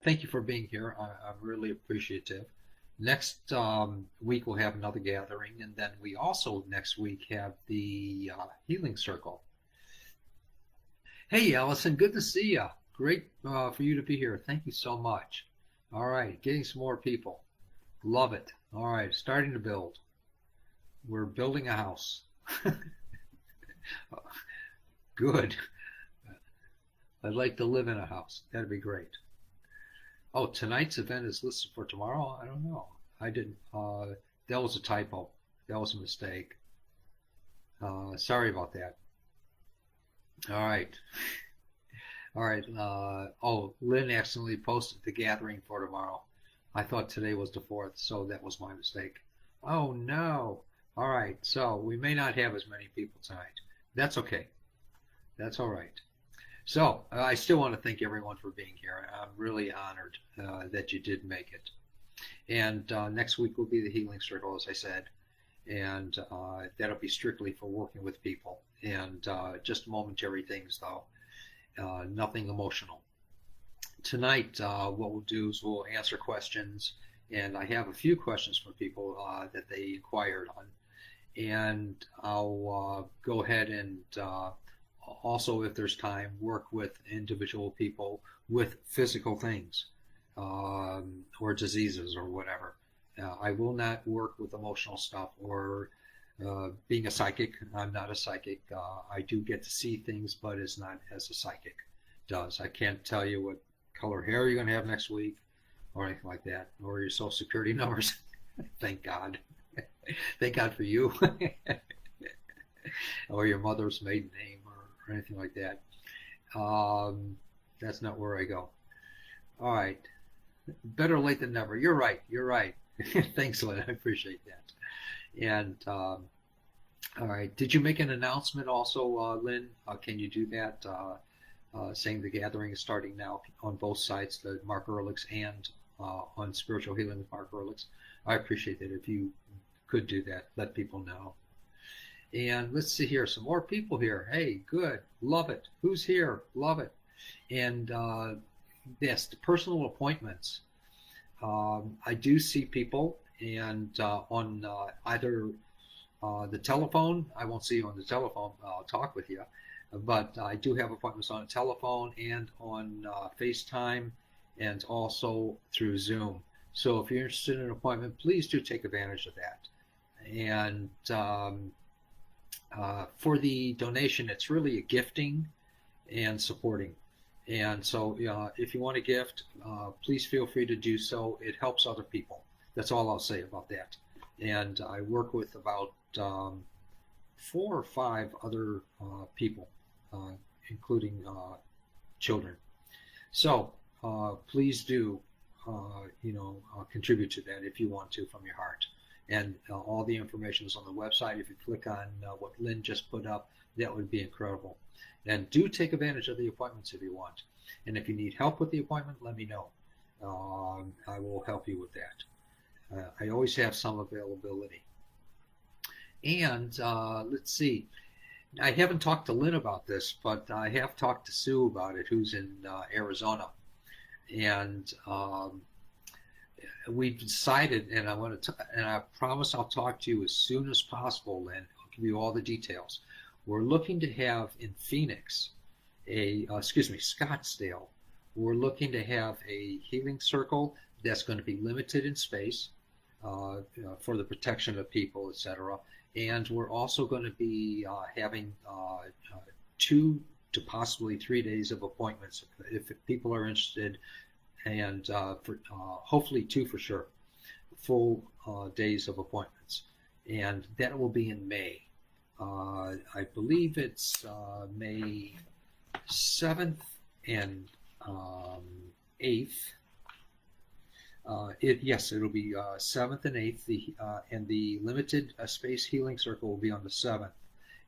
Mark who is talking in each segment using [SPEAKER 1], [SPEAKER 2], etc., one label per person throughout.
[SPEAKER 1] thank you for being here. I'm really appreciative. Next week we'll have another gathering, and then we also next week have the Healing Circle. Hey, Allison, good to see you. Great for you to be here. Thank you so much. All right, getting some more people. Love it. All right, starting to build. We're building a house. Good. I'd like to live in a house. That'd be great. Oh, tonight's event is listed for tomorrow? I don't know. I didn't. That was a typo. That was a mistake. Sorry about that. All right. All right. Oh, Lynn accidentally posted the gathering for tomorrow. I thought today was the 4th, so that was my mistake. Oh, no. All right. So we may not have as many people tonight. That's okay. That's all right. So I still want to thank everyone for being here. I'm really honored that you did make it. And next week will be the Healing Circle, as I said, and that'll be strictly for working with people and just momentary things, though, nothing emotional. Tonight, what we'll do is we'll answer questions, and I have a few questions from people that they inquired on, and I'll go ahead and also, if there's time, work with individual people with physical things or diseases or whatever. I will not work with emotional stuff or being a psychic. I'm not a psychic. I do get to see things, but it's not as a psychic does. I can't tell you what color hair you're going to have next week or anything like that, or your social security numbers. Thank God. Thank God for you. Or your mother's maiden name or anything like that. That's not where I go. All right. Better late than never. You're right. You're right. Thanks, Lynn. I appreciate that. And all right. Did you make an announcement also, Lynn? Can you do that? Saying the gathering is starting now on both sides, the Mark Ehrlichs and on Spiritual Healing with Mark Ehrlichs. I appreciate that. If you could do that, let people know. And let's see here, some more people here. Hey, good, love it. Who's here? Love it. And yes, the personal appointments. I do see people, and on either the telephone. I won't see you on the telephone. I'll talk with you, but I do have appointments on the telephone and on FaceTime, and also through Zoom. So if you're interested in an appointment, please do take advantage of that. And for the donation, it's really a gifting and supporting. And so if you want to gift, please feel free to do so. It helps other people. That's all I'll say about that. And I work with about 4 or 5 other people, including children. So please do, contribute to that if you want to from your heart. And all the information is on the website. If you click on what Lynn just put up, that would be incredible. And do take advantage of the appointments if you want. And if you need help with the appointment, let me know. I will help you with that. I always have some availability. And let's see. I haven't talked to Lynn about this, but I have talked to Sue about it, who's in Arizona. And we've decided, and I promise I'll talk to you as soon as possible, Lynn. I'll give you all the details. We're looking to have in Phoenix, Scottsdale. We're looking to have a healing circle that's going to be limited in space for the protection of people, etc. And we're also going to be having 2 to possibly 3 days of appointments if people are interested, and hopefully 2 for sure, full days of appointments. And that will be in May. I believe it's May 7th and 8th. Yes, it'll be 7th and 8th, and the limited space healing circle will be on the 7th.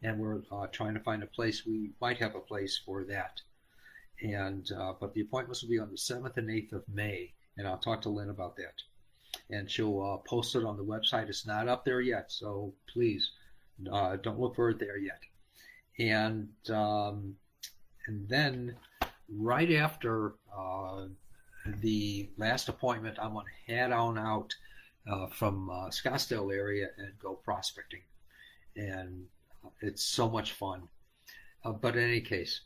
[SPEAKER 1] And we're trying to find a place. We might have a place for that. And but the appointments will be on the 7th and 8th of May, and I'll talk to Lynn about that. And she'll post it on the website. It's not up there yet, so please don't look for it there yet. And then right after the last appointment, I'm going to head on out from Scottsdale area and go prospecting. And it's so much fun. But in any case,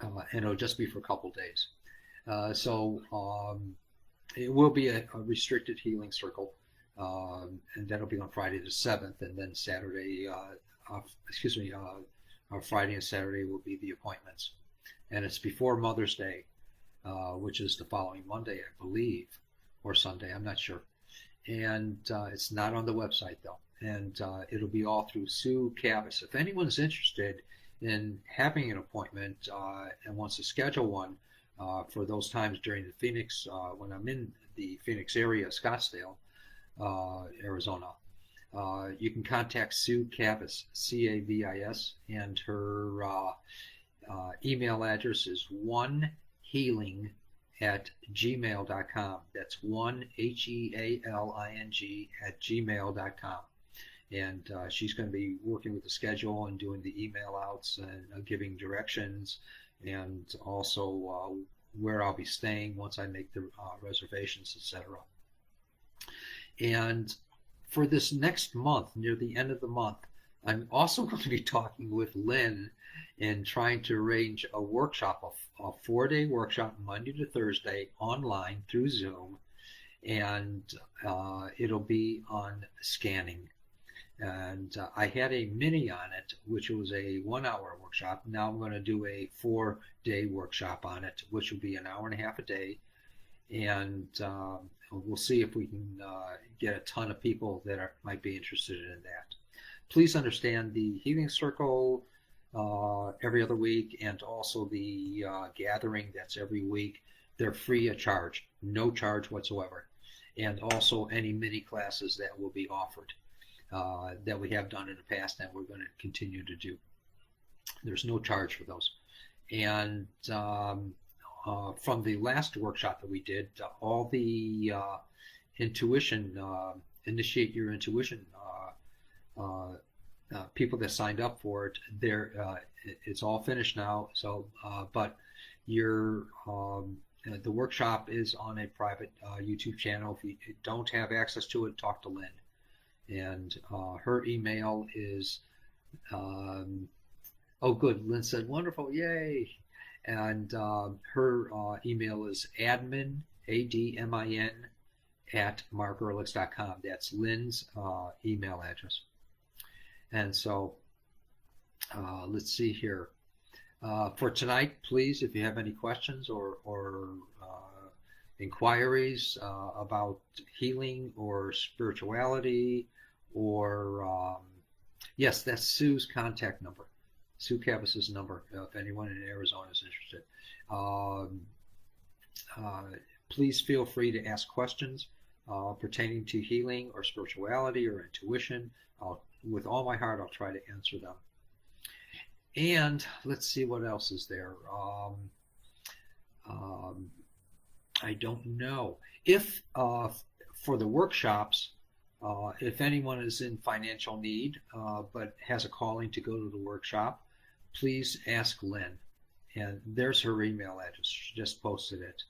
[SPEAKER 1] and it'll just be for a couple days. So it will be a restricted healing circle, and that'll be on Friday the 7th, and then Saturday, Friday and Saturday will be the appointments. And it's before Mother's Day, which is the following Monday, I believe, or Sunday, I'm not sure. And it's not on the website, though. And it'll be all through Sue Cavus. If anyone's interested in having an appointment and wants to schedule one for those times during the Phoenix, when I'm in the Phoenix area, Scottsdale, Arizona, you can contact Sue Cavus, Cavis, and her email address is onehealing@gmail.com. That's onehealing@gmail.com. And she's going to be working with the schedule and doing the email outs and giving directions, and also where I'll be staying once I make the reservations, etc. And for this next month, near the end of the month, I'm also going to be talking with Lynn and trying to arrange a workshop, a 4-day workshop, Monday to Thursday, online through Zoom, and it'll be on scanning. And I had a mini on it, which was a 1-hour workshop. Now I'm going to do a 4-day workshop on it, which will be an hour and a half a day. And we'll see if we can get a ton of people that might be interested in that. Please understand the Healing Circle every other week, and also the gathering that's every week. They're free of charge, no charge whatsoever. And also any mini classes that will be offered. That we have done in the past and we're going to continue to do. There's no charge for those. And from the last workshop that we did, all the intuition, initiate your intuition, people that signed up for it, it's all finished now. So, but the workshop is on a private YouTube channel. If you don't have access to it, talk to Lynn. And her email is, oh good, Lynn said, wonderful, yay. And her email is admin, ADMIN, @markerehrlichs.com. That's Lynn's email address. And so let's see here. For tonight, please, if you have any questions or inquiries about healing or spirituality, or yes, that's Sue's contact number, Sue Cavus's number, if anyone in Arizona is interested. Please feel free to ask questions pertaining to healing or spirituality or intuition. With all my heart, I'll try to answer them. And let's see what else is there. I don't know. If for the workshops, if anyone is in financial need but has a calling to go to the workshop, please ask Lynn. And there's her email address. She just posted it.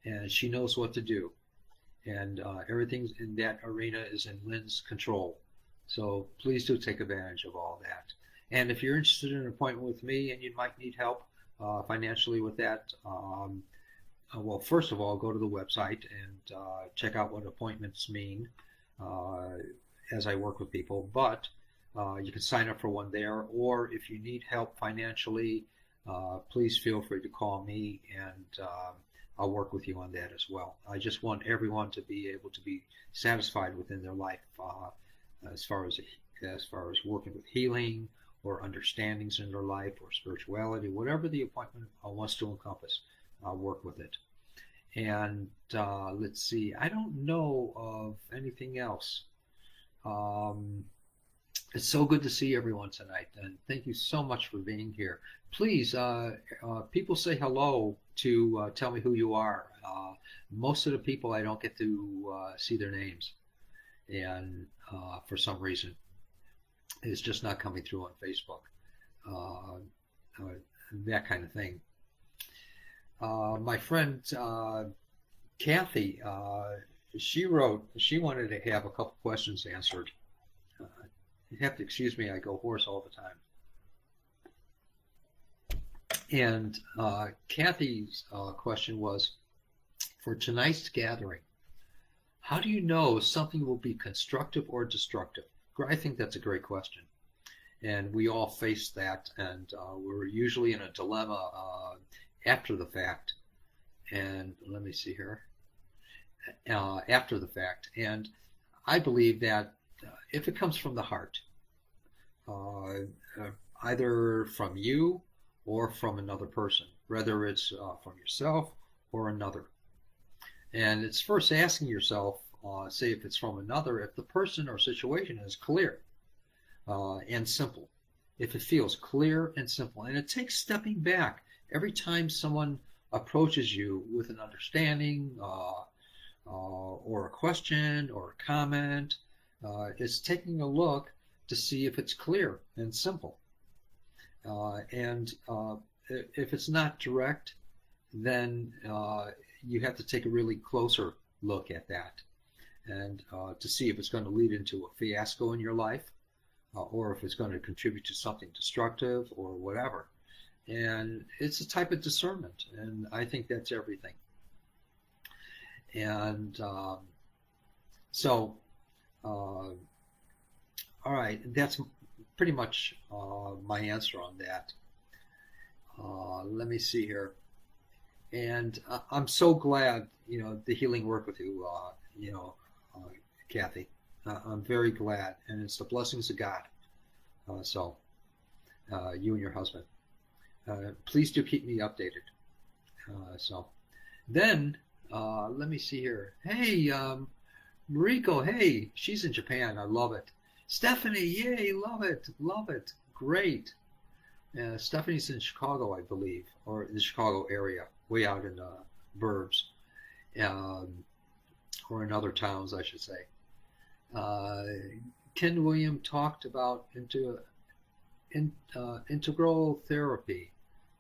[SPEAKER 1] And she knows what to do. And everything in that arena is in Lynn's control. So please do take advantage of all that. And if you're interested in an appointment with me and you might need help financially with that, well, first of all, go to the website and check out what appointments mean as I work with people. But you can sign up for one there, or if you need help financially, please feel free to call me, and I'll work with you on that as well. I just want everyone to be able to be satisfied within their life as far as working with healing or understandings in their life or spirituality, whatever the appointment wants to encompass. I'll work with it. And let's see, I don't know of anything else. It's so good to see everyone tonight, and thank you so much for being here. Please, people say hello to tell me who you are. Most of the people I don't get to see their names, and for some reason it's just not coming through on Facebook, that kind of thing. My friend Kathy, she wrote, she wanted to have a couple questions answered. You have to excuse me, I go hoarse all the time. And Kathy's question was, for tonight's gathering, how do you know something will be constructive or destructive? I think that's a great question. And we all face that, and we're usually in a dilemma after the fact. And let me see here. After the fact. And I believe that if it comes from the heart, either from you or from another person, whether it's from yourself or another. And it's first asking yourself, say if it's from another, if the person or situation is clear and simple. If it feels clear and simple. And it takes stepping back every time someone approaches you with an understanding or a question or a comment. It's taking a look to see if it's clear and simple. And if it's not direct, then you have to take a really closer look at that and to see if it's going to lead into a fiasco in your life or if it's going to contribute to something destructive or whatever. And it's a type of discernment, and I think that's everything. And so, all right, that's pretty much my answer on that. Let me see here. And I'm so glad, the healing work with you, Kathy. I'm very glad, and it's the blessings of God. So, you and your husband. Please do keep me updated. So, then, let me see here. Hey, Mariko, hey, she's in Japan. I love it. Stephanie, yay, love it. Great. Stephanie's in Chicago, I believe, or in the Chicago area, way out in the burbs, or in other towns, I should say. Ken William talked about integral therapy.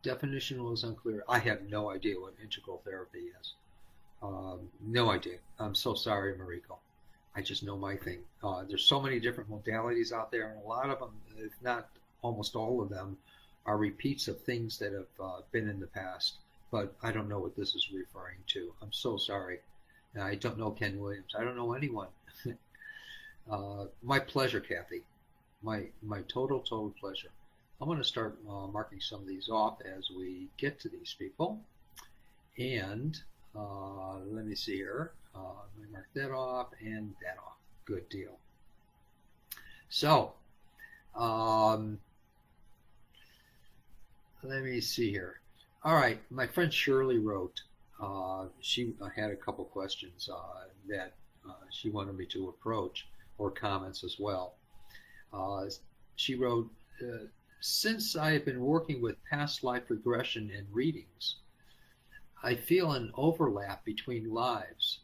[SPEAKER 1] Definition was unclear. I have no idea what integral therapy is. No idea. I'm so sorry, Mariko. I just know my thing. There's so many different modalities out there, and a lot of them, if not almost all of them, are repeats of things that have been in the past. But I don't know what this is referring to. I'm so sorry. I don't know Ken Williams. I don't know anyone. My pleasure, Kathy. My total pleasure. I'm going to start marking some of these off as we get to these people. And let me see here. Let me mark that off and that off. Good deal. So, let me see here. All right, my friend Shirley wrote. She had a couple questions that she wanted me to approach, or comments as well. She wrote, since I have been working with past life regression and readings, I feel an overlap between lives.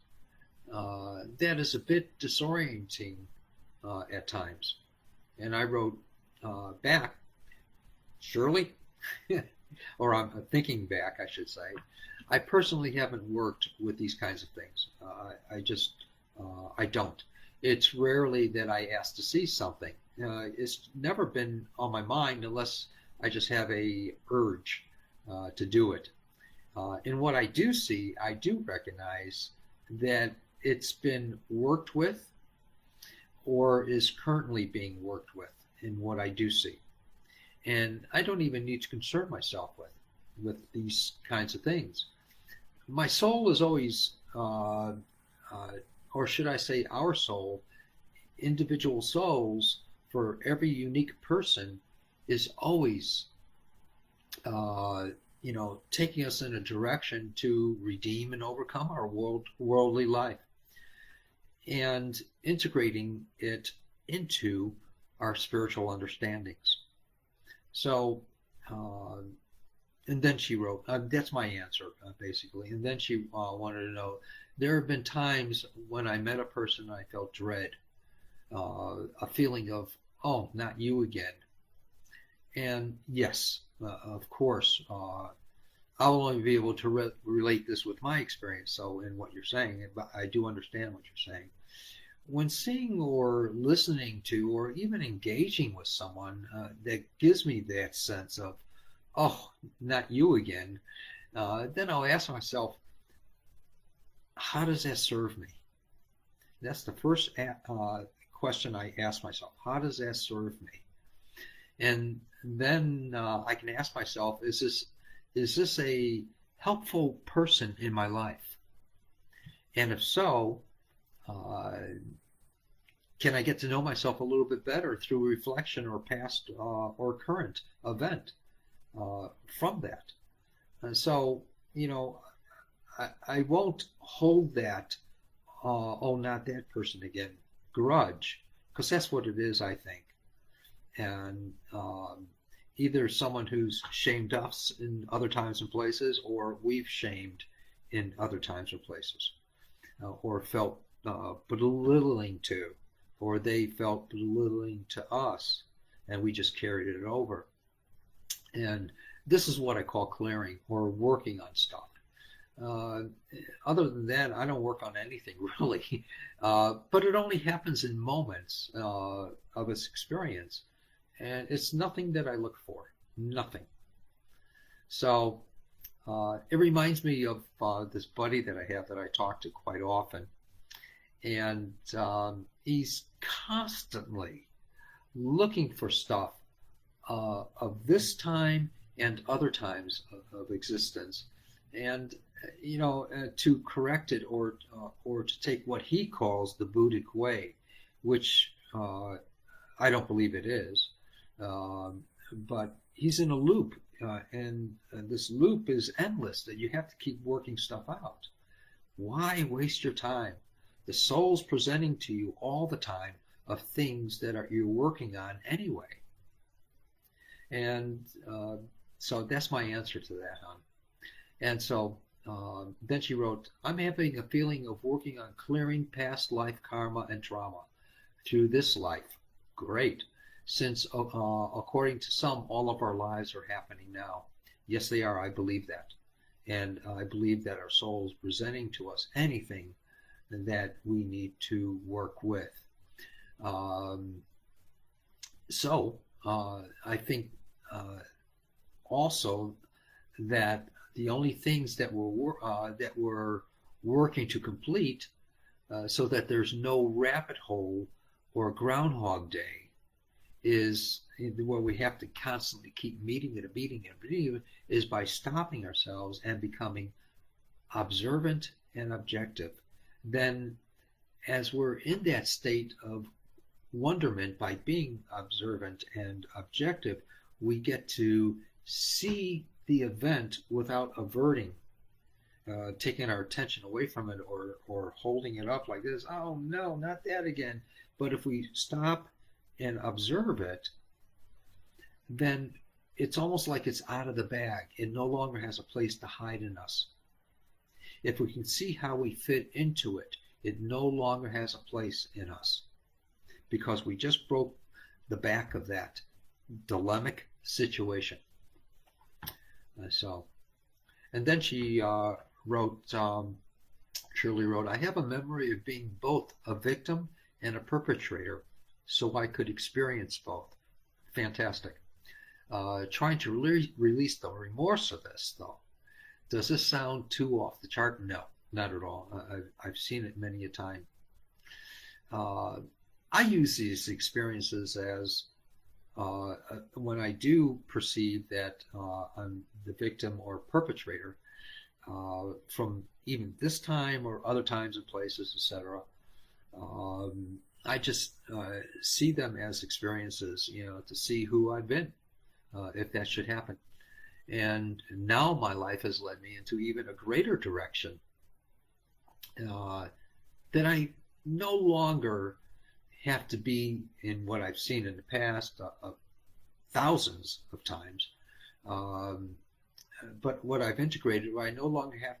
[SPEAKER 1] That is a bit disorienting at times. And I wrote back, Shirley, or I'm thinking back, I should say. I personally haven't worked with these kinds of things. I don't. It's rarely that I ask to see something. It's never been on my mind unless I just have a urge to do it. In what I do see, I do recognize that it's been worked with or is currently being worked with in what I do see. And I don't even need to concern myself with these kinds of things. My soul is always, or should I say our soul, individual souls for every unique person is always, taking us in a direction to redeem and overcome our worldly life and integrating it into our spiritual understandings. So, and then she wrote, that's my answer, basically. And then she wanted to know, there have been times when I met a person I felt dread, a feeling of, oh, not you again. And yes, of course, I'll only be able to relate this with my experience. So, in what you're saying, but I do understand what you're saying. When seeing or listening to or even engaging with someone that gives me that sense of, oh, not you again, then I'll ask myself, how does that serve me? That's the first question I ask myself. How does that serve me? And then I can ask myself, is this a helpful person in my life? And if so, uh, can I get to know myself a little bit better through reflection or past or current event from that? And so, you know, I won't hold that, oh, not that person again, grudge, because that's what it is, I think. And either someone who's shamed us in other times and places, or we've shamed in other times or places, or felt belittling to, or they felt belittling to us, and we just carried it over. And this is what I call clearing or working on stuff. Uh, Other than that, I don't work on anything really. But it only happens in moments of its experience. And it's nothing that I look for. Nothing. So it reminds me of this buddy that I have that I talk to quite often. And he's constantly looking for stuff of this time and other times of existence. And to correct it or to take what he calls the Buddhic way, which I don't believe it is, but he's in a loop, and this loop is endless. That you have to keep working stuff out. Why waste your time? The soul's presenting to you all the time of things that you're working on anyway, and so that's my answer to that, hon. And so then she wrote, I'm having a feeling of working on clearing past life karma and trauma through this life. Great. Since, according to some, all of our lives are happening now. Yes, they are. I believe that. And I believe that our soul is presenting to us anything that we need to work with. I think also that the only things that we're working to complete, so that there's no rabbit hole or Groundhog Day, is where we have to constantly keep meeting it and meeting it and meeting it, is by stopping ourselves and becoming observant and objective. Then, as we're in that state of wonderment by being observant and objective, we get to see the event without averting, taking our attention away from it or holding it up like this. Oh no, not that again. But if we stop and observe it, then it's almost like it's out of the bag. It no longer has a place to hide in us. If we can see how we fit into it, it no longer has a place in us, because we just broke the back of that dilemmic situation. And then she Shirley wrote, I have a memory of being both a victim and a perpetrator, so I could experience both. Fantastic. Trying to release the remorse of this, though. Does this sound too off the chart? No, not at all. I've seen it many a time. I use these experiences as when I do perceive that I'm the victim or perpetrator, from even this time or other times and places, etc. I just see them as experiences, to see who I've been, if that should happen. And now my life has led me into even a greater direction, that I no longer have to be in what I've seen in the past thousands of times. But what I've integrated, where I no longer have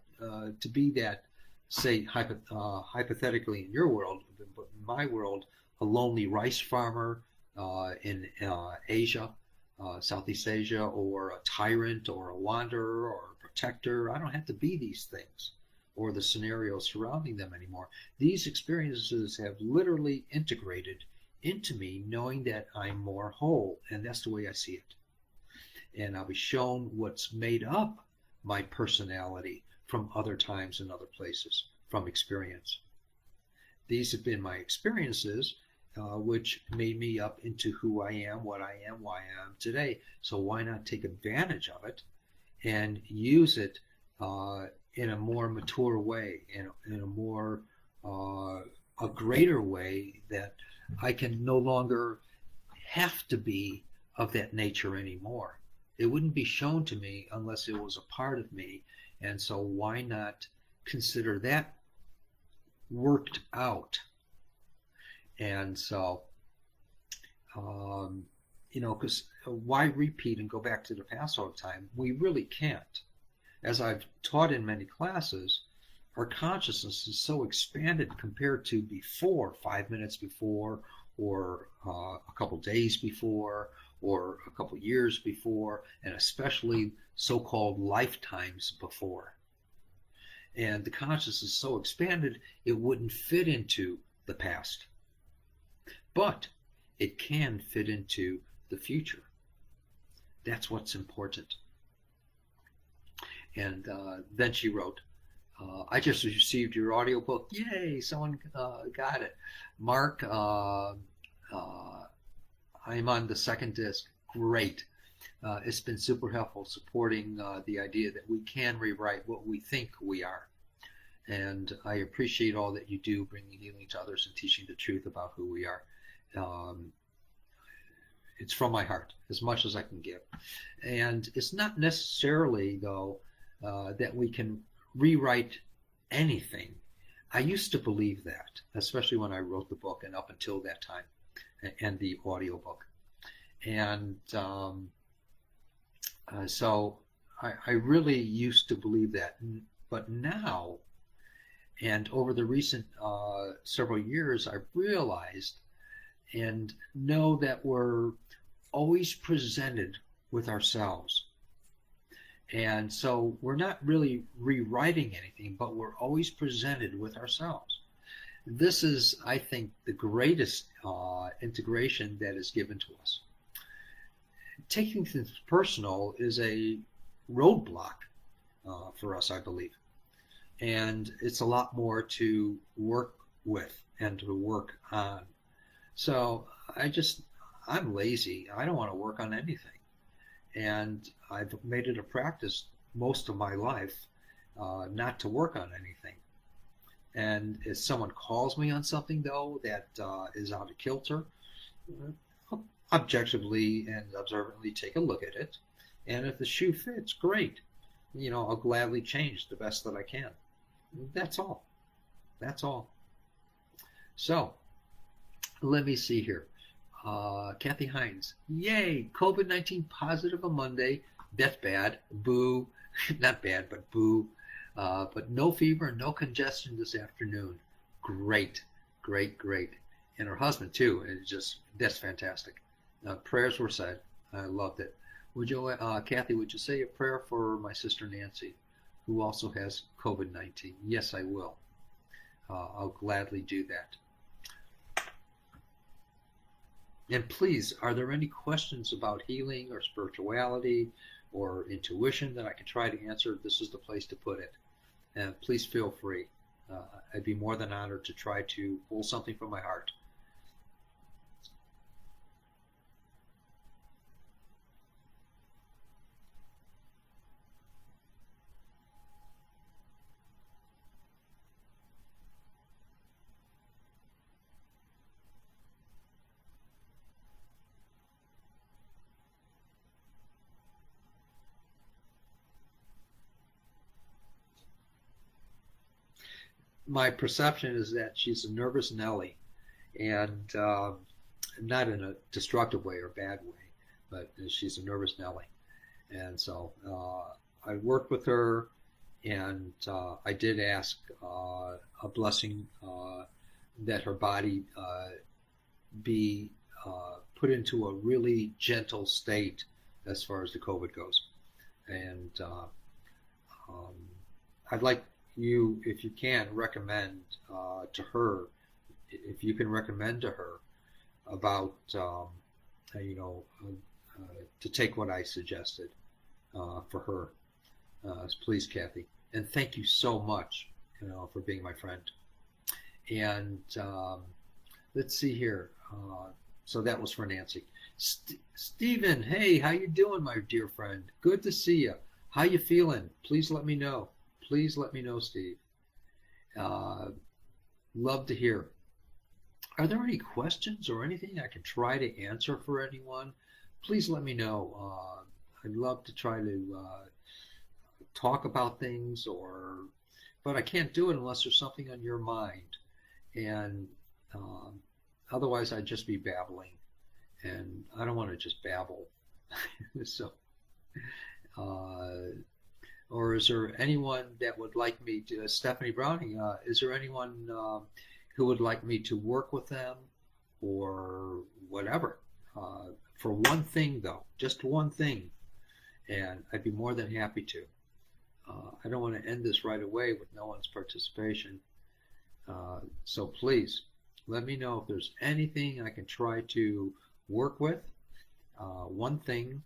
[SPEAKER 1] to be that, say, hypothetically in your world, but in my world, a lonely rice farmer in Asia, Southeast Asia, or a tyrant, or a wanderer, or a protector. I don't have to be these things or the scenarios surrounding them anymore. These experiences have literally integrated into me, knowing that I'm more whole, and that's the way I see it. And I'll be shown what's made up my personality from other times and other places, from experience. These have been my experiences, which made me up into who I am, what I am, why I am today. So why not take advantage of it and use it in a more mature way, in a more a greater way, that I can no longer have to be of that nature anymore. It wouldn't be shown to me unless it was a part of me, and so why not consider that worked out? And so, because why repeat and go back to the past all the time? We really can't. As I've taught in many classes, our consciousness is so expanded compared to before, 5 minutes before, or a couple days before, or a couple years before, and especially so-called lifetimes before. And the consciousness is so expanded, it wouldn't fit into the past. But it can fit into the future. That's what's important. And then she wrote, I just received your audiobook. Yay, someone got it. Mark, I'm on the second disc. Great. It's been super helpful supporting the idea that we can rewrite what we think we are. And I appreciate all that you do, bringing healing to others and teaching the truth about who we are. It's from my heart, as much as I can give. And it's not necessarily, though, that we can rewrite anything. I used to believe that, especially when I wrote the book and up until that time, and the audiobook. And so I really used to believe that. But now, and over the recent several years, I've realized and know that we're always presented with ourselves. And so we're not really rewriting anything, but we're always presented with ourselves. This is, I think, the greatest integration that is given to us. Taking things personal is a roadblock for us, I believe. And it's a lot more to work with and to work on. So I'm lazy. I don't want to work on anything. And I've made it a practice most of my life not to work on anything. And if someone calls me on something, though, that is out of kilter, I'll objectively and observantly take a look at it. And if the shoe fits, great. I'll gladly change the best that I can. That's all. That's all. So, let me see here. Kathy Hines, yay, COVID-19 positive on Monday. That's bad. Boo. Not bad, but boo. But no fever and no congestion this afternoon. Great, great, great. And her husband, too. That's fantastic. Prayers were said. I loved it. Kathy, would you say a prayer for my sister Nancy, who also has COVID-19? Yes, I will. I'll gladly do that. And please, are there any questions about healing or spirituality or intuition that I can try to answer? This is the place to put it. And please feel free. I'd be more than honored to try to pull something from my heart. My perception is that she's a nervous Nelly, and not in a destructive way or bad way, but she's a nervous Nelly. And so I worked with her, and I did ask a blessing that her body be put into a really gentle state as far as the COVID goes. And um, I'd like you, if you can, recommend to her, if you can recommend to her about, you know, to take what I suggested for her. Please, Kathy. And thank you so much, for being my friend. And let's see here. So that was for Nancy. Stephen, hey, how you doing, my dear friend? Good to see you. How you feeling? Please let me know. Please let me know, Steve. Uh, Love to hear. Are there any questions or anything I can try to answer for anyone? Please let me know. I'd love to try to talk about things, but I can't do it unless there's something on your mind. And um, otherwise, I'd just be babbling, and I don't want to just babble. So, uh, or is there anyone that would like me to, Stephanie Browning? Is there anyone who would like me to work with them, or whatever? For one thing, though, just one thing, and I'd be more than happy to. I don't want to end this right away with no one's participation. So please let me know if there's anything I can try to work with, one thing,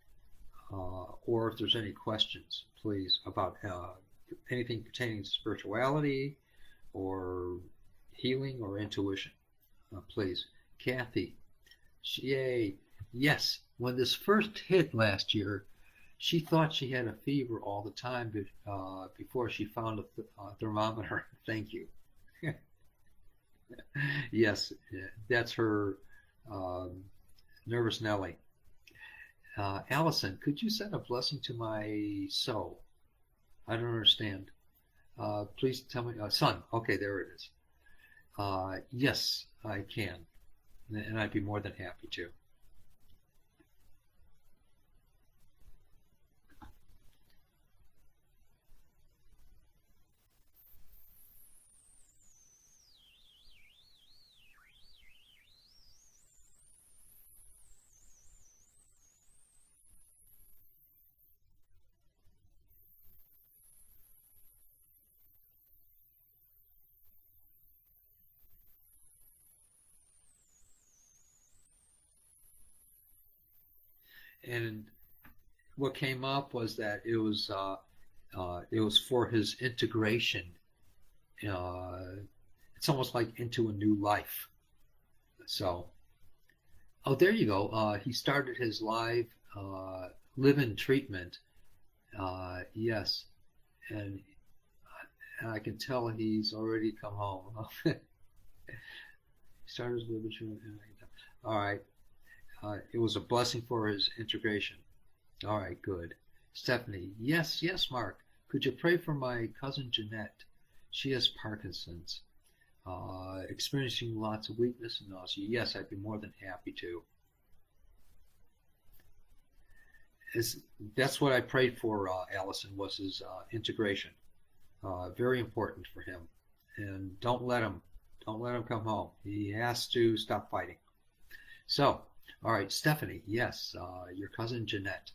[SPEAKER 1] or if there's any questions, please, about anything pertaining to spirituality or healing or intuition. Please. Kathy, yay. Yes, when this first hit last year, she thought she had a fever all the time before she found a thermometer. Thank you. Yes, that's her um, nervous Nelly. Allison, could you send a blessing to my soul? I don't understand. Please tell me. Son, okay, there it is. Yes, I can. And I'd be more than happy to. And what came up was that it was for his integration. Uh, it's almost like into a new life. So, oh, there you go. He started his live live-in treatment. Yes, and I can tell he's already come home. He started his live-in treatment. All right. It was a blessing for his integration. All right, good. Stephanie, yes, yes, Mark. Could you pray for my cousin Jeanette? She has Parkinson's, experiencing lots of weakness and nausea. Yes, I'd be more than happy to. Is That's what I prayed for, Allison, was his integration. Very important for him. And don't let him come home. He has to stop fighting. So, all right, Stephanie, yes, your cousin Jeanette.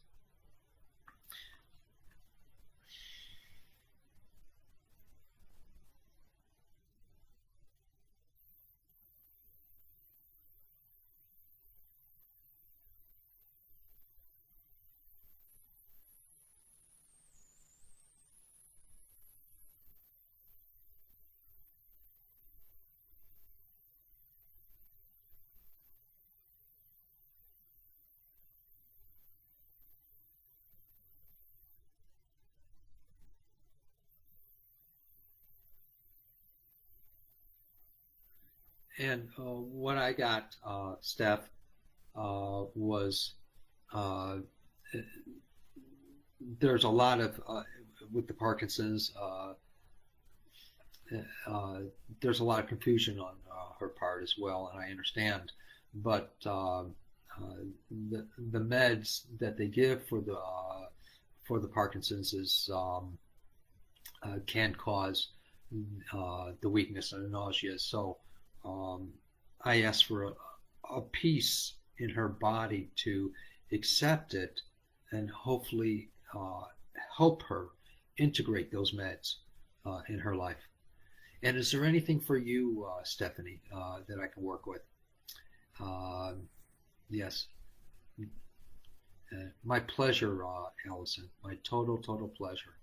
[SPEAKER 1] And what I got, Steph, was uh, there's a lot of with the Parkinson's. Uh, there's a lot of confusion on her part as well, and I understand. But the meds that they give for the Parkinson's is can cause the weakness and the nausea. So um, I asked for a peace in her body to accept it and hopefully help her integrate those meds in her life. And is there anything for you, Stephanie, that I can work with? Yes. My pleasure, Allison. My total pleasure.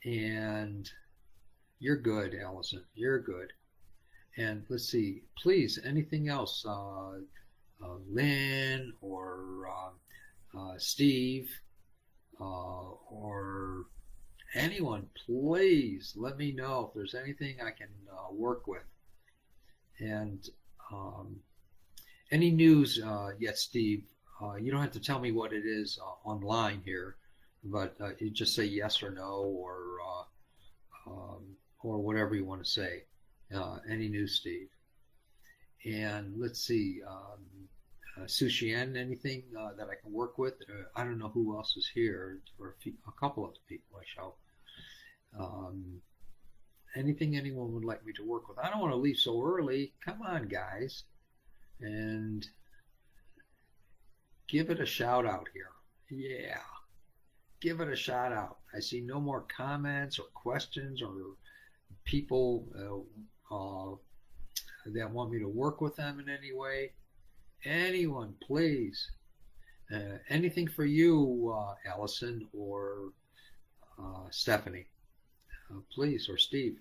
[SPEAKER 1] And you're good, Allison. You're good. And let's see, please, anything else? Lynn or Steve or anyone, please let me know if there's anything I can work with. And any news yet, Steve? You don't have to tell me what it is online here, but you just say yes or no or whatever you want to say. Any news, Steve? And let's see, Sushian, anything that I can work with? I don't know who else is here, or a couple of the people I shall. Anything anyone would like me to work with? I don't want to leave so early. Come on, guys. And give it a shout out here. Yeah. Give it a shout out. I see no more comments or questions or people that want me to work with them in any way. Anyone, please. Anything for you, Allison or Stephanie, please, or Steve.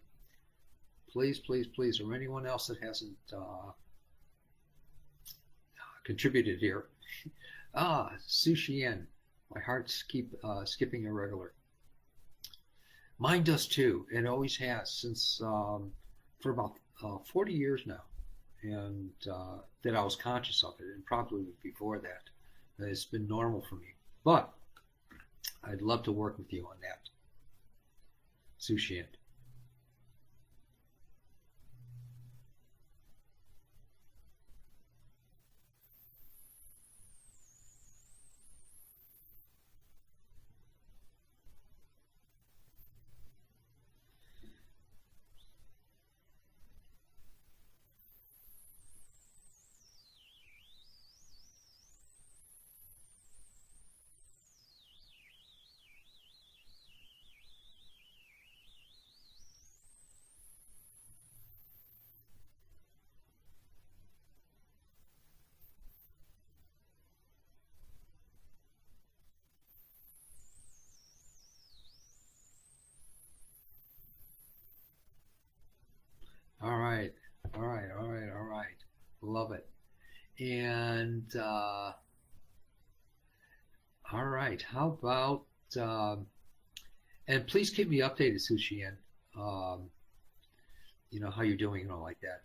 [SPEAKER 1] Please, please, please, or anyone else that hasn't contributed here. Sushian. My heart's keep skipping irregular. Mine does too. It always has since for about 40 years now, and that I was conscious of it, and probably before that. It's been normal for me. But I'd love to work with you on that. Sushian. All right, all right, all right, all right. Love it. And all right, how about and please keep me updated, Sushian. Um, how you're doing and all like that.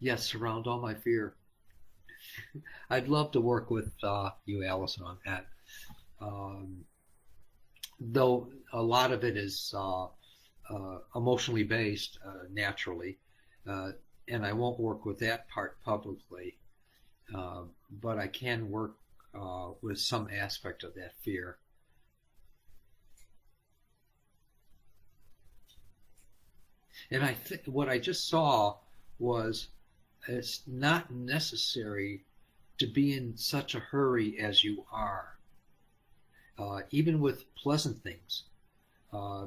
[SPEAKER 1] Yes, surround all my fear. I'd love to work with you, Allison, on that. Um, though a lot of it is emotionally based, naturally, uh, and I won't work with that part publicly, uh, but I can work with some aspect of that fear. And I think what I just saw was it's not necessary to be in such a hurry as you are, even with pleasant things, uh,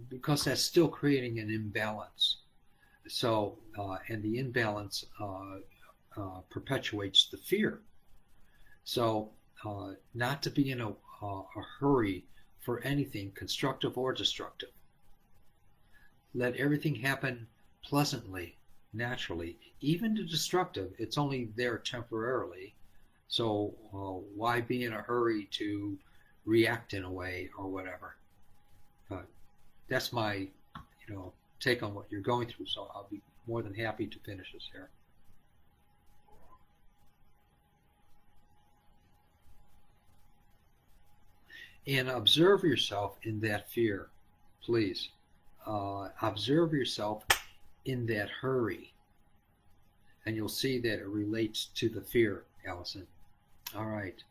[SPEAKER 1] because that's still creating an imbalance. So, and the imbalance perpetuates the fear. So, not to be in a hurry for anything, constructive or destructive. Let everything happen pleasantly, naturally. Even the destructive, it's only there temporarily. So, why be in a hurry to react in a way or whatever? Uh, that's my, take on what you're going through. So I'll be more than happy to finish this here. And observe yourself in that fear, please. Observe yourself in that hurry, and you'll see that it relates to the fear, Allison. All right.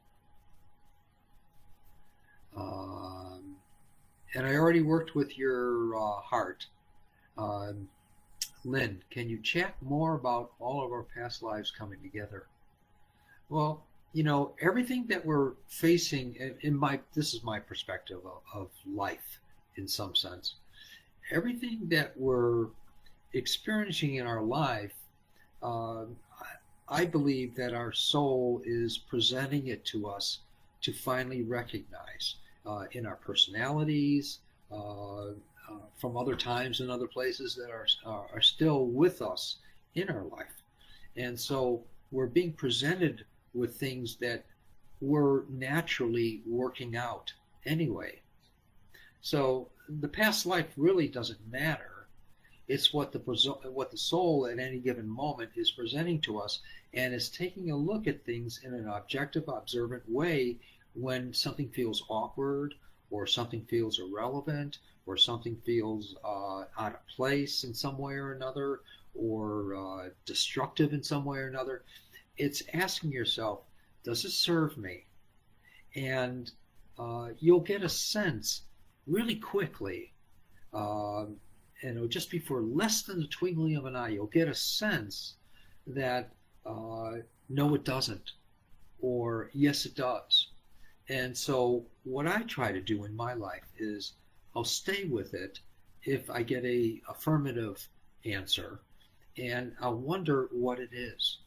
[SPEAKER 1] Um, and I already worked with your heart. Um, Lynn, can you chat more about all of our past lives coming together? Well, everything that we're facing in my this is my perspective of life. in some sense. Everything that we're experiencing in our life, uh, I believe that our soul is presenting it to us to finally recognize in our personalities, from other times and other places that are still with us in our life. And so we're being presented with things that we're naturally working out anyway. So the past life really doesn't matter. It's what the soul at any given moment is presenting to us, and is taking a look at things in an objective, observant way when something feels awkward, or something feels irrelevant, or something feels out of place in some way or another, or destructive in some way or another. It's asking yourself, does it serve me? And you'll get a sense really quickly, um, just before less than the twinkling of an eye, you'll get a sense that no, it doesn't, or yes, it does. And so, what I try to do in my life is I'll stay with it if I get a affirmative answer, and I'll wonder what it is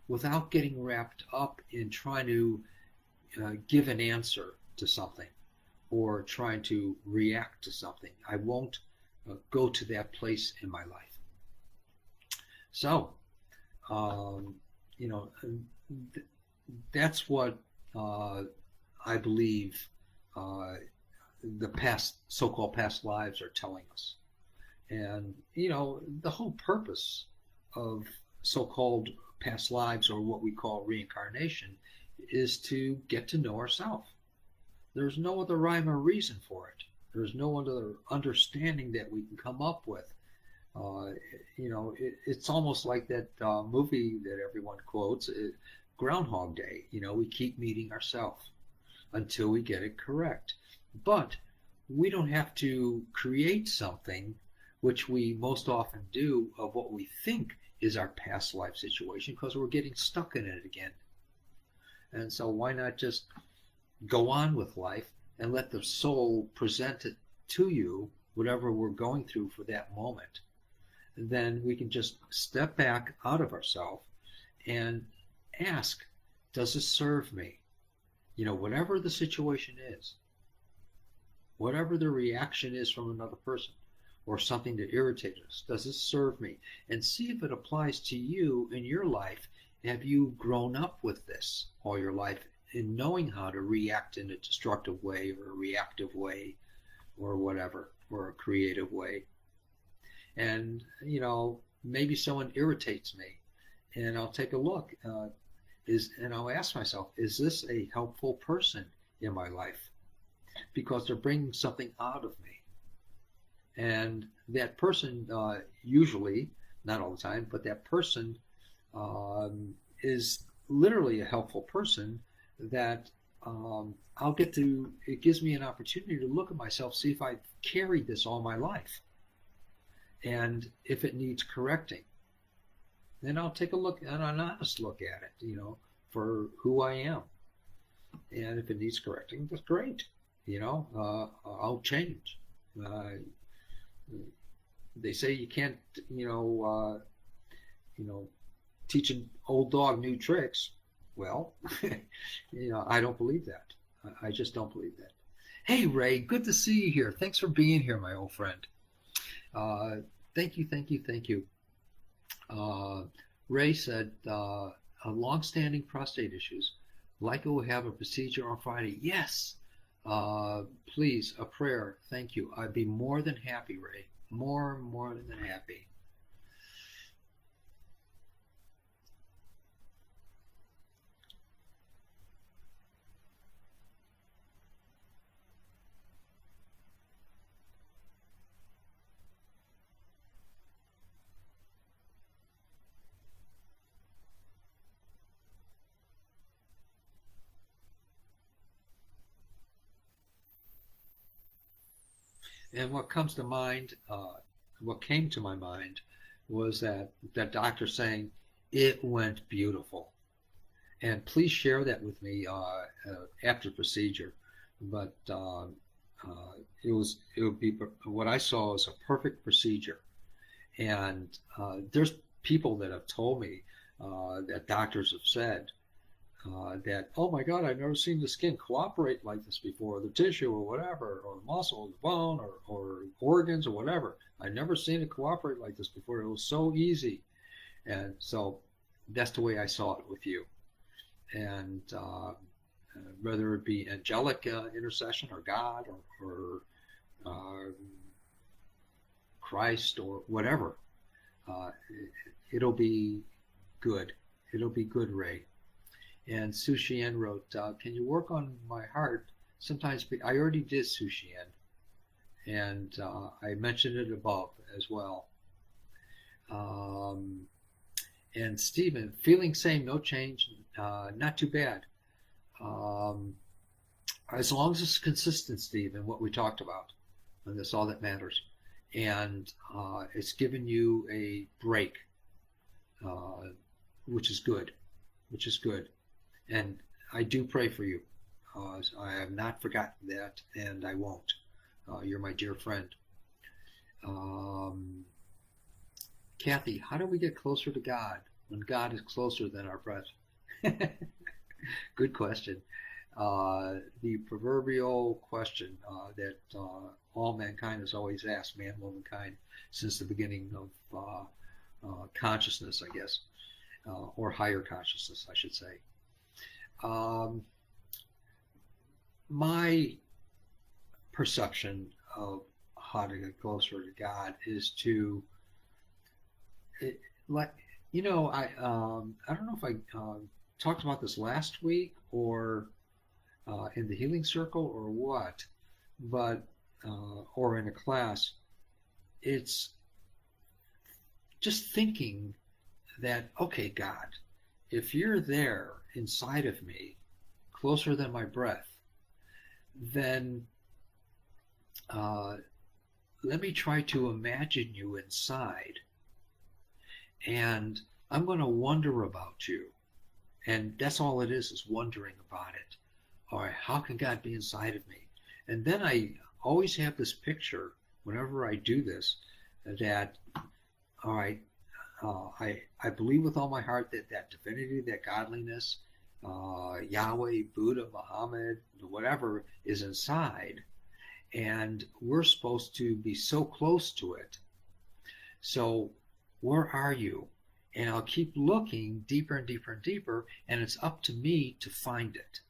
[SPEAKER 1] without getting wrapped up in trying to give an answer to something or trying to react to something. I won't go to that place in my life. So, um, you know, that's what I believe the past, so-called past lives are telling us. And, the whole purpose of so-called past lives, or what we call reincarnation, is to get to know ourselves. There's no other rhyme or reason for it. There's no other understanding that we can come up with. Uh, it's almost like that movie that everyone quotes, Groundhog Day. We keep meeting ourselves until we get it correct. But we don't have to create something, which we most often do, of what we think is our past life situation, because we're getting stuck in it again. And so why not just go on with life and let the soul present it to you, whatever we're going through for that moment? And then we can just step back out of ourselves and ask, does it serve me? Whatever the situation is, whatever the reaction is from another person, or something that irritates us, does it serve me? And see if it applies to you in your life. Have you grown up with this all your life, in knowing how to react in a destructive way, or a reactive way, or whatever, or a creative way? And, maybe someone irritates me, and I'll take a look, and I'll ask myself, is this a helpful person in my life? Because they're bringing something out of me. And that person, usually, not all the time, but that person is literally a helpful person that it gives me an opportunity to look at myself, see if I've carried this all my life. And if it needs correcting, then I'll take a look, an honest look at it, for who I am. And if it needs correcting, that's great. I'll change. They say you can't, teach an old dog new tricks. Well, I don't believe that. I just don't believe that. Hey, Ray, good to see you here. Thanks for being here, my old friend. Thank you, thank you, thank you. Ray said, long-standing prostate issues. Like will have a procedure on Friday. Yes. Please, a prayer. Thank you. I'd be more than happy, Ray. More than happy. And what came to my mind was that doctor saying, it went beautiful. And please share that with me after procedure. But it would be what I saw as a perfect procedure. And there's people that have told me that doctors have said that, oh my God, I've never seen the skin cooperate like this before, the tissue or whatever, or the muscle, the bone, or organs or whatever. I've never seen it cooperate like this before. It was so easy. And so that's the way I saw it with you. And whether it be angelic intercession or God or Christ or whatever, uh, it'll be good. It'll be good, Ray. And Sushian wrote, "Can you work on my heart? Sometimes I already did Sushian, and I mentioned it above as well." Um, and Stephen, feeling same, no change, not too bad. Um, as long as it's consistent, Stephen, what we talked about, and that's all that matters. And it's given you a break, uh, which is good, which is good. And I do pray for you. I have not forgotten that, and I won't. You're my dear friend. Um, Kathy, how do we get closer to God when God is closer than our breath? Good question. The proverbial question that all mankind has always asked, man, womankind, since the beginning of consciousness, I guess, or higher consciousness, I should say. Um, my perception of how to get closer to God is to, it, like, I don't know if I talked about this last week or in the healing circle or what, but or in a class. It's just thinking that, okay, God, if you're there inside of me, closer than my breath, then uh, let me try to imagine you inside. And I'm going to wonder about you. And that's all it is wondering about it. All right, how can God be inside of me? And then I always have this picture whenever I do this that, all right, I believe with all my heart that that divinity, that godliness, Yahweh, Buddha, Muhammad, whatever is inside, and we're supposed to be so close to it. So, where are you? And I'll keep looking deeper and deeper and deeper, and it's up to me to find it.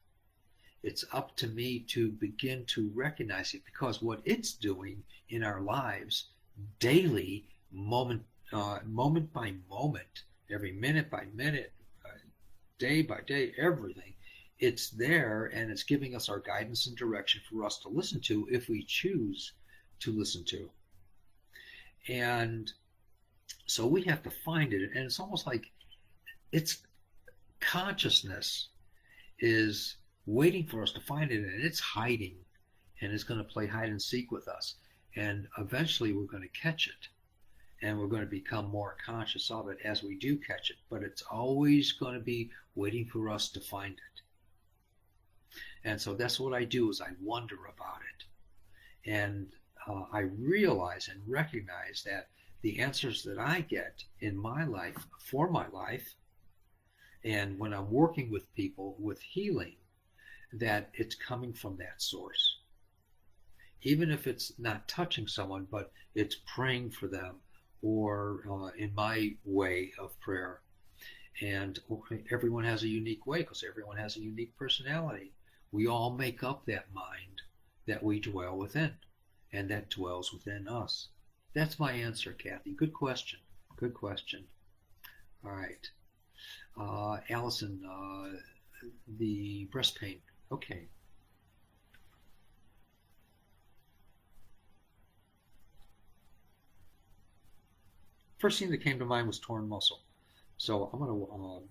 [SPEAKER 1] It's up to me to begin to recognize it because what it's doing in our lives daily, moment by moment, every minute by minute, day by day, everything. It's there and it's giving us our guidance and direction for us to listen to if we choose to listen to. And so we have to find it. And it's almost like it's consciousness is waiting for us to find it and it's hiding and it's going to play hide and seek with us. And eventually we're going to catch it and we're going to become more conscious of it as we do catch it. But it's always going to be waiting for us to find it. And so that's what I do is I wonder about it. And I realize and recognize that the answers that I get in my life, for my life, and when I'm working with people with healing, that it's coming from that source. Even if it's not touching someone, but it's praying for them or in my way of prayer. And everyone has a unique way because everyone has a unique personality. We all make up that mind that we dwell within and that dwells within us. That's my answer, Kathy. Good question. Good question. All right. Allison, the breast pain. Okay. First thing that came to mind was torn muscle. So I'm going to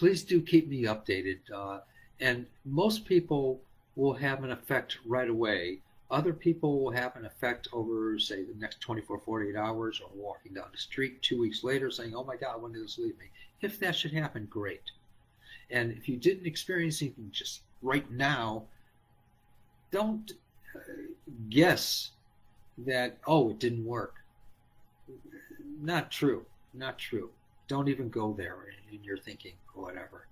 [SPEAKER 1] please do keep me updated. And most people will have an effect right away. Other people will have an effect over, say, the next 24, 48 hours, or walking down the street 2 weeks later saying, oh my God, when did this leave me? If that should happen, great. And if you didn't experience anything just right now, don't guess that, oh, it didn't work. Not true. Not true. Don't even go there in your thinking or whatever.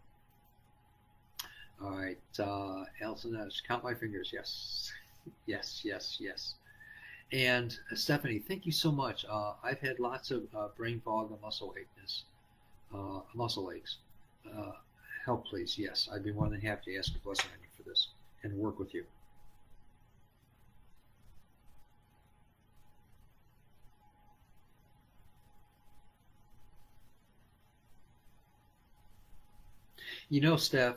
[SPEAKER 1] All right, Alison, count my fingers. Yes, yes, yes, yes. And Stephanie, thank you so much. I've had lots of brain fog and muscle weakness, muscle aches. Uh, Help, please. Yes, I'd be more than happy to ask a blessing on you for this and work with you. You know, Steph,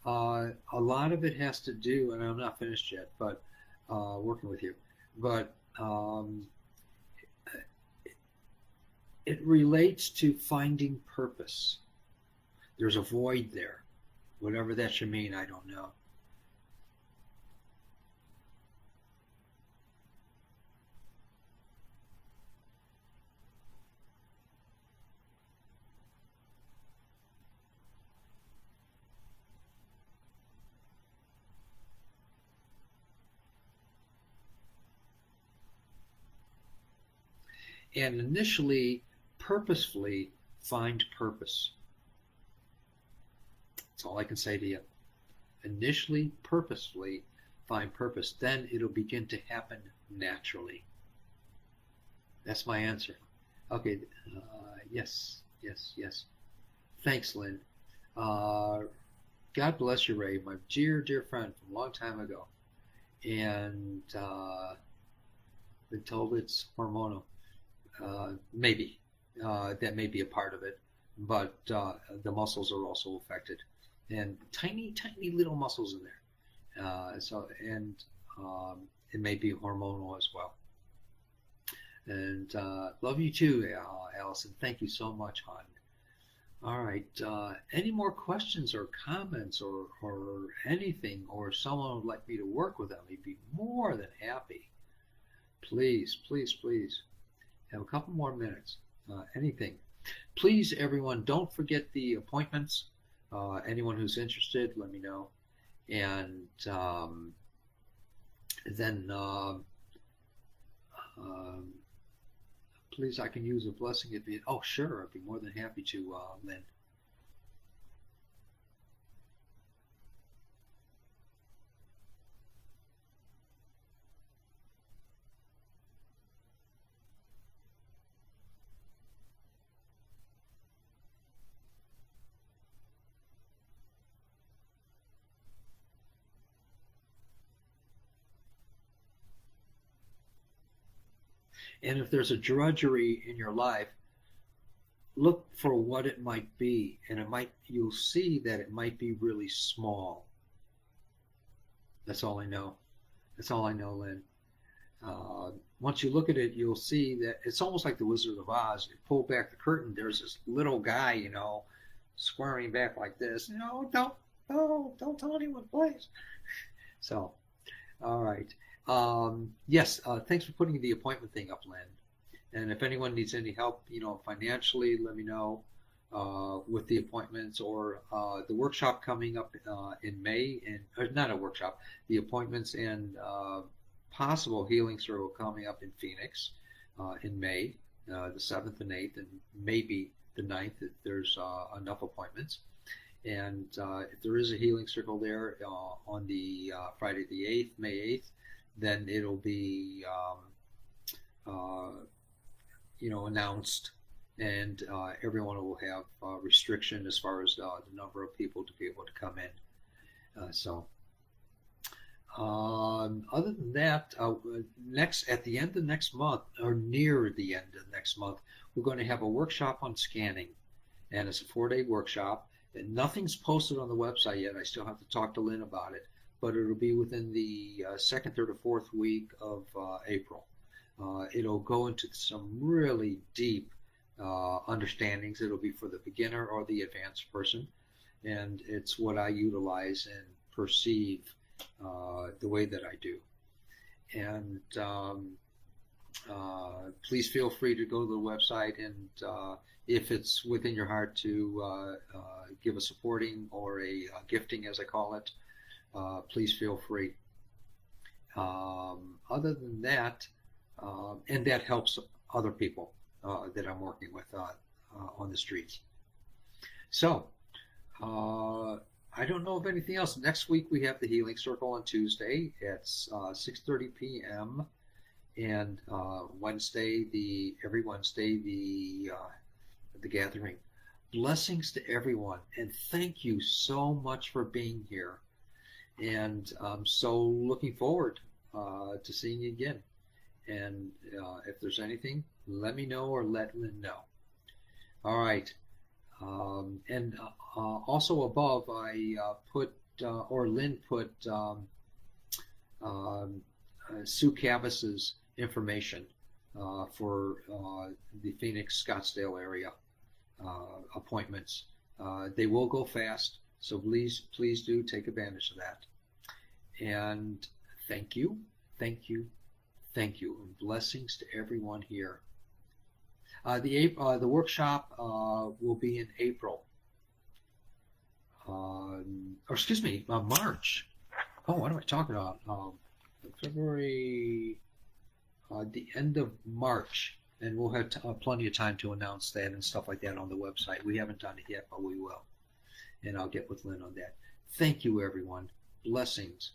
[SPEAKER 1] a lot of it has to do, and I'm not finished yet, but working with you, but it relates to finding purpose. There's a void there. Whatever that should mean, I don't know. And initially, purposefully find purpose. That's all I can say to you. Initially, purposefully find purpose. Then it'll begin to happen naturally. That's my answer. Okay. Yes, yes, yes. Thanks, Lynn. Uh, God bless you, Ray, my dear, dear friend from a long time ago. And been told it's hormonal. Maybe. That may be a part of it. But the muscles are also affected. And tiny, tiny little muscles in there. And it may be hormonal as well. And love you too, Allison. Thank you so much, hon. All right. Any more questions or comments or anything, or someone would like me to work with them? I'd be more than happy. Please, please, please. Have a couple more minutes. Anything. Please, everyone, don't forget the appointments. Anyone who's interested, let me know. And then please, I can use a blessing. Oh, sure, I'd be more than happy to, Lynn. And if there's a drudgery in your life, look for what it might be, and you'll see that it might be really small. That's all I know. That's all I know, Lynn. Once you look at it, you'll see that it's almost like the Wizard of Oz. You pull back the curtain, there's this little guy, squaring back like this. Don't tell anyone, please. So, all right. Yes, thanks for putting the appointment thing up, Lynn. And if anyone needs any help, financially, let me know with the appointments or the workshop coming up in May, or not a workshop, the appointments and possible healing circle coming up in Phoenix in May, the 7th and 8th, and maybe the 9th if there's enough appointments. And if there is a healing circle there on the Friday the 8th, May 8th, then it'll be announced, and everyone will have restriction as far as the number of people to be able to come in. Other than that, at the end of next month, or near the end of next month, we're going to have a workshop on scanning, and it's a 4-day workshop. And nothing's posted on the website yet. I still have to talk to Lynn about it, but it'll be within the second, third, or fourth week of April. It'll go into some really deep understandings. It'll be for the beginner or the advanced person. and it's what I utilize and perceive the way that I do. And please feel free to go to the website, and if it's within your heart to give a supporting or a gifting, as I call it, please feel free. Other than that, and that helps other people that I'm working with on the streets. So, I don't know of anything else. Next week we have the Healing Circle on Tuesday at 6:30 p.m. and every Wednesday the gathering. Blessings to everyone, and thank you so much for being here. And I'm so looking forward to seeing you again. And if there's anything, let me know or let Lynn know. All right. And also above, I put, or Lynn put, Sue Cavas's information for the Phoenix Scottsdale area appointments. They will go fast, so please do take advantage of that. And thank you, thank you, thank you, and blessings to everyone here. The workshop will be in April, or excuse me, March. Oh, what am I talking about? February, the end of March, and we'll have plenty of time to announce that and stuff like that on the website. We haven't done it yet, but we will, and I'll get with Lynn on that. Thank you, everyone. Blessings.